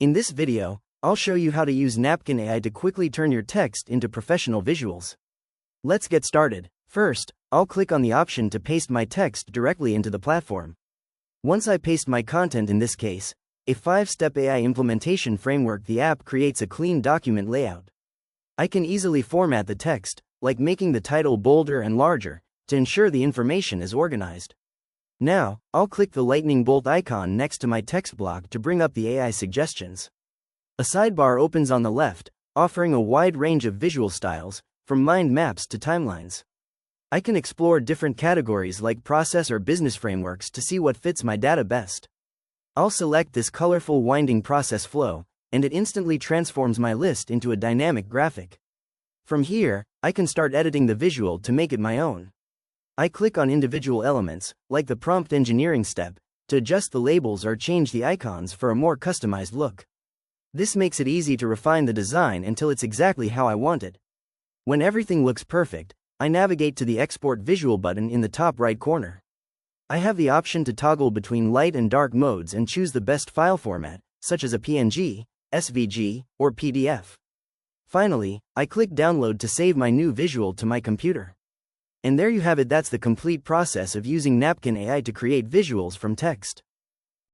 In this video, I'll show you how to use Napkin AI to quickly turn your text into professional visuals. Let's get started. First, I'll click on the option to paste my text directly into the platform. Once I paste my content, in this case, a 5-step AI implementation framework, the app creates a clean document layout. I can easily format the text, like making the title bolder and larger, to ensure the information is organized. Now, I'll click the lightning bolt icon next to my text block to bring up the AI suggestions. A sidebar opens on the left, offering a wide range of visual styles, from mind maps to timelines. I can explore different categories like process or business frameworks to see what fits my data best. I'll select this colorful winding process flow, and it instantly transforms my list into a dynamic graphic. From here, I can start editing the visual to make it my own. I click on individual elements, like the prompt engineering step, to adjust the labels or change the icons for a more customized look. This makes it easy to refine the design until it's exactly how I want it. When everything looks perfect, I navigate to the Export Visual button in the top right corner. I have the option to toggle between light and dark modes and choose the best file format, such as a PNG, SVG, or PDF. Finally, I click Download to save my new visual to my computer. And there you have it. That's the complete process of using Napkin AI to create visuals from text.